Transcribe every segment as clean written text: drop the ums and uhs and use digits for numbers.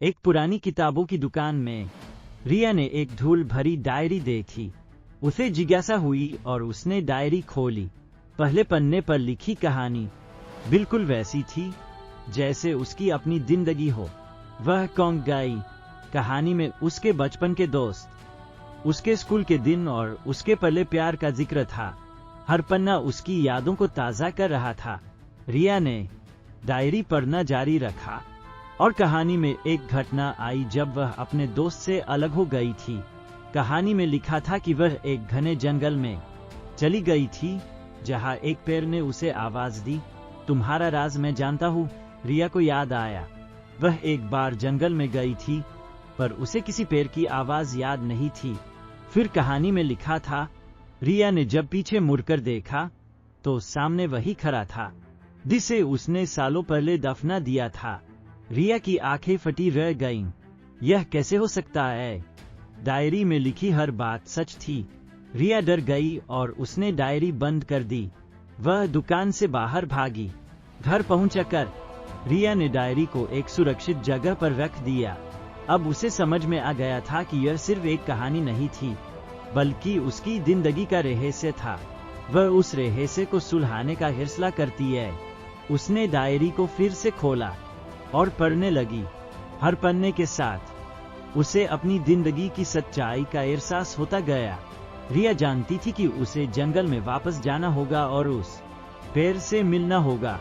एक पुरानी किताबों की दुकान में रिया ने एक धूल भरी डायरी देखी। उसे जिज्ञासा हुई और उसने डायरी खोली। पहले पन्ने पर लिखी कहानी बिल्कुल वैसी थी जैसे उसकी अपनी जिंदगी हो। वह कौन गई कहानी में उसके बचपन के दोस्त, उसके स्कूल के दिन और उसके पहले प्यार का जिक्र था। हर पन्ना उसकी यादों को ताज़ा कर रहा था। रिया ने डायरी पढ़ना जारी रखा और कहानी में एक घटना आई जब वह अपने दोस्त से अलग हो गई थी। कहानी में लिखा था कि वह एक घने जंगल में चली गई थी जहां एक पेड़ ने उसे आवाज दी, तुम्हारा राज मैं जानता हूँ। रिया को याद आया वह एक बार जंगल में गई थी पर उसे किसी पेड़ की आवाज याद नहीं थी। फिर कहानी में लिखा था, रिया ने जब पीछे मुड़कर देखा तो सामने वही खड़ा था जिसे उसने सालों पहले दफना दिया था। रिया की आंखें फटी रह गईं। यह कैसे हो सकता है? डायरी में लिखी हर बात सच थी। रिया डर गई और उसने डायरी बंद कर दी। वह दुकान से बाहर भागी। घर पहुंचकर रिया ने डायरी को एक सुरक्षित जगह पर रख दिया। अब उसे समझ में आ गया था कि यह सिर्फ एक कहानी नहीं थी बल्कि उसकी जिंदगी का रहस्य था। वह उस रहस्य को सुलझाने का हौसला करती है। उसने डायरी को फिर से खोला और पढ़ने लगी। हर पन्ने के साथ उसे अपनी जिंदगी की सच्चाई का एहसास होता गया। रिया जानती थी कि उसे जंगल में वापस जाना होगा और उस पेड़ से मिलना होगा।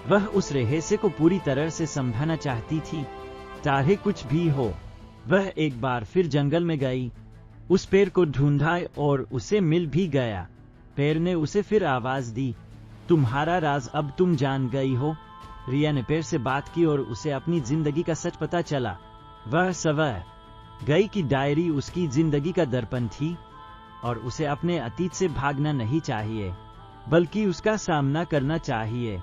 वह उस रहस्य को पूरी तरह से समझना चाहती थी, चाहे कुछ भी हो। वह एक बार फिर जंगल में गई, उस पेड़ को ढूंढा और उसे मिल भी गया। पेड़ ने उसे फिर आवाज दी, तुम्हारा राज अब तुम जान गई हो। रिया ने पेड़ से बात की और उसे अपनी जिंदगी का सच पता चला। वह समझ गई कि डायरी उसकी जिंदगी का दर्पण थी और उसे अपने अतीत से भागना नहीं चाहिए बल्कि उसका सामना करना चाहिए।